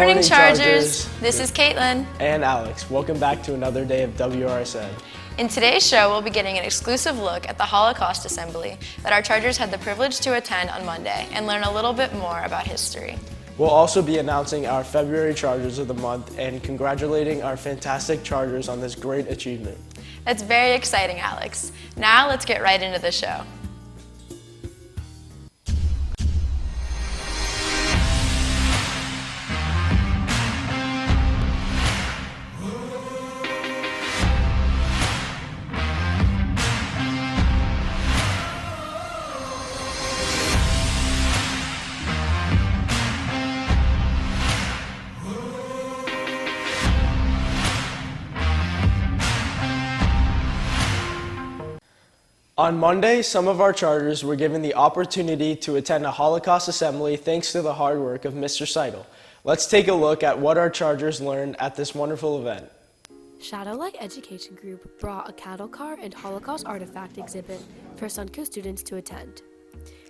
morning, Chargers. This is Caitlin. And Alex. Welcome back to another day of Wrsn. In today's show, we'll be getting an exclusive look at the Holocaust Assembly that our Chargers had the privilege to attend on Monday and learn a little bit more about history. We'll also be announcing our February Chargers of the Month and congratulating our fantastic Chargers on this great achievement. That's very exciting, Alex. Now let's get right into the show. On Monday, some of our Chargers were given the opportunity to attend a Holocaust assembly thanks to the hard work of Mr. Seidel. Let's take a look at what our Chargers learned at this wonderful event. Shadowlight Education Group brought a cattle car and Holocaust artifact exhibit for Suncoast students to attend.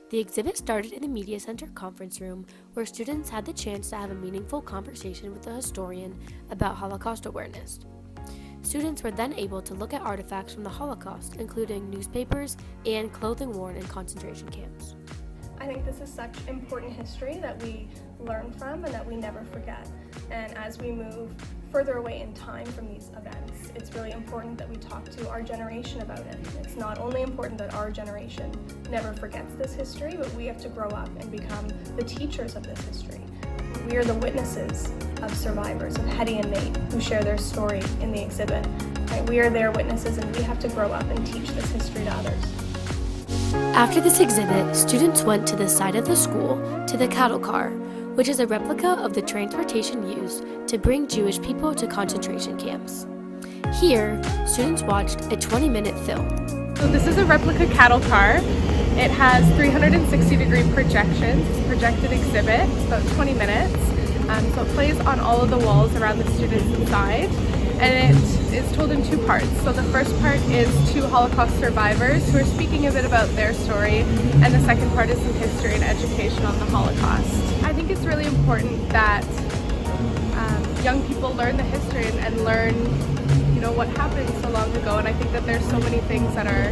The exhibit started in the Media Center conference room, where students had the chance to have a meaningful conversation with a historian about Holocaust awareness. Students were then able to look at artifacts from the Holocaust, including newspapers and clothing worn in concentration camps. I think this is such important history that we learn from and that we never forget. And as we move further away in time from these events, it's really important that we talk to our generation about it. It's not only important that our generation never forgets this history, but we have to grow up and become the teachers of this history. We are the witnesses of survivors, of Hetty and Nate, who share their story in the exhibit. Right? We are their witnesses, and we have to grow up and teach this history to others. After this exhibit, students went to the side of the school to the cattle car, which is a replica of the transportation used to bring Jewish people to concentration camps. Here, students watched a 20-minute film. So this is a replica cattle car. It has 360-degree projections. It's a projected exhibit. It's about 20 minutes. So it plays on all of the walls around the students inside. And it is told in two parts. So the first part is two Holocaust survivors who are speaking a bit about their story. And the second part is some history and education on the Holocaust. I think it's really important that young people learn the history and learn, what happened so long ago. And I think that there's so many things that are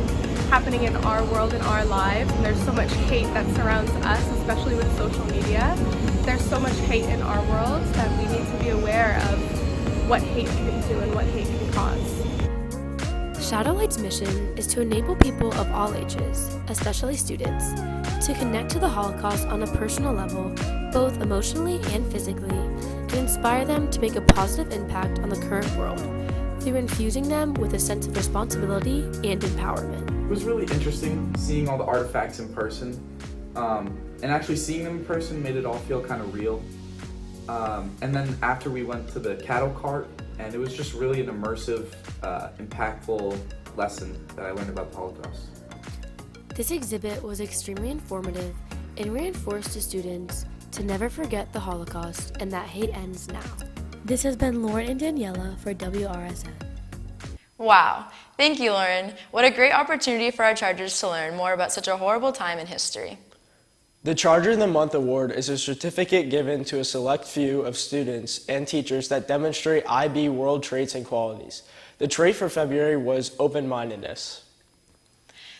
happening in our world, in our lives, and there's so much hate that surrounds us, especially with social media. There's so much hate in our world that we need to be aware of what hate can do and what hate can cause. Shadowlight's mission is to enable people of all ages, especially students, to connect to the Holocaust on a personal level, both emotionally and physically, and inspire them to make a positive impact on the current world through infusing them with a sense of responsibility and empowerment. It was really interesting seeing all the artifacts in person, and actually seeing them in person made it all feel kind of real. And then after we went to the cattle cart, and it was just really an immersive, impactful lesson that I learned about the Holocaust. This exhibit was extremely informative and reinforced to students to never forget the Holocaust and that hate ends now. This has been Lauren and Daniela for Wrsn. Wow. Thank you, Lauren. What a great opportunity for our Chargers to learn more about such a horrible time in history. The Charger of the Month Award is a certificate given to a select few of students and teachers that demonstrate IB world traits and qualities. The trait for February was open-mindedness.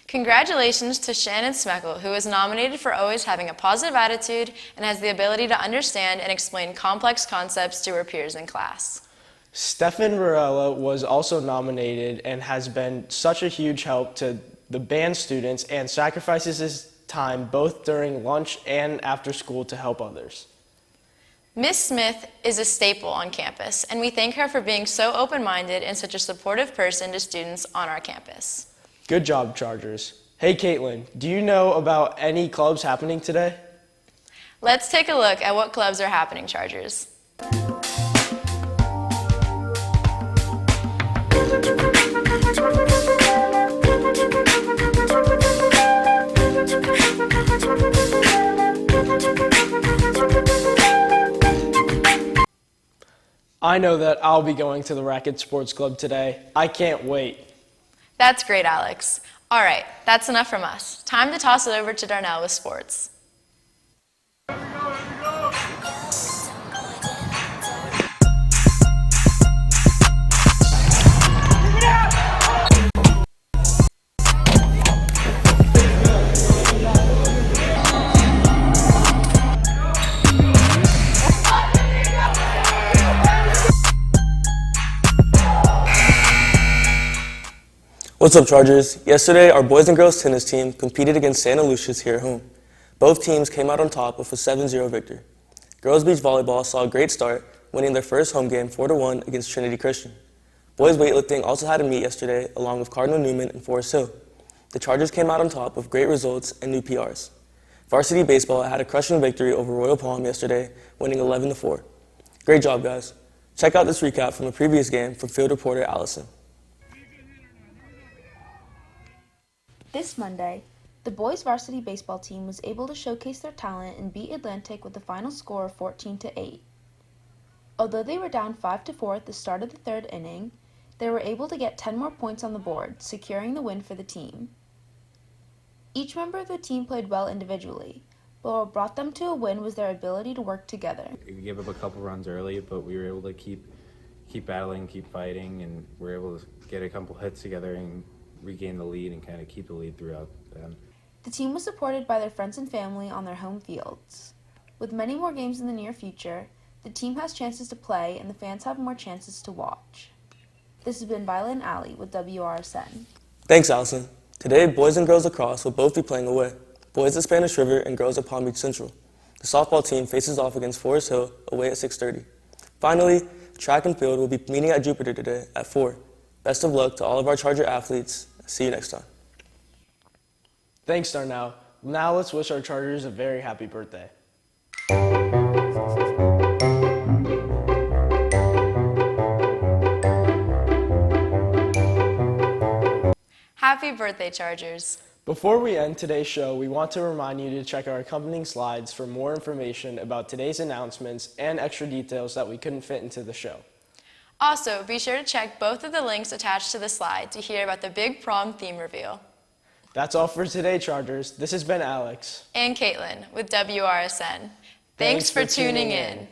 Congratulations to Shannon Smeckle, who was nominated for always having a positive attitude and has the ability to understand and explain complex concepts to her peers in class. Stefan Varela was also nominated and has been such a huge help to the band students and sacrifices his time both during lunch and after school to help others. Miss Smith is a staple on campus, and we thank her for being so open-minded and such a supportive person to students on our campus. Good job, Chargers. Hey, Caitlin, do you know about any clubs happening today? Let's take a look at what clubs are happening, Chargers. I know that I'll be going to the Racket Sports Club today. I can't wait. That's great, Alex. All right, that's enough from us. Time to toss it over to Darnell with sports. What's up, Chargers? Yesterday, our boys and girls tennis team competed against Santa Lucia's here at home. Both teams came out on top with a 7-0 victory. Girls beach volleyball saw a great start, winning their first home game 4-1 against Trinity Christian. Boys weightlifting also had a meet yesterday, along with Cardinal Newman and Forest Hill. The Chargers came out on top with great results and new PRs. Varsity baseball had a crushing victory over Royal Palm yesterday, winning 11-4. Great job, guys. Check out this recap from the previous game from field reporter Allison. This Monday, the boys varsity baseball team was able to showcase their talent and beat Atlantic with a final score of 14-8. Although they were down 5-4 at the start of the third inning, they were able to get 10 more points on the board, securing the win for the team. Each member of the team played well individually, but what brought them to a win was their ability to work together. We gave up a couple runs early, but we were able to keep battling, keep fighting, and we were able to get a couple hits together and regain the lead and kind of keep the lead throughout them. The team was supported by their friends and family on their home fields. With many more games in the near future, the team has chances to play and the fans have more chances to watch. This has been Violet and Allie with WRSN. Thanks, Allison. Today, boys and girls lacrosse will both be playing away. Boys at Spanish River and girls at Palm Beach Central. The softball team faces off against Forest Hill away at 6:30. Finally, track and field will be meeting at Jupiter today at 4. Best of luck to all of our Charger athletes. See you next time. Thanks, Darnell. Now let's wish our Chargers a very happy birthday. Happy birthday, Chargers. Before we end today's show, we want to remind you to check our accompanying slides for more information about today's announcements and extra details that we couldn't fit into the show. Also, be sure to check both of the links attached to the slide to hear about the big prom theme reveal. That's all for today, Chargers. This has been Alex. And Caitlin with WRSN. Thanks for tuning in.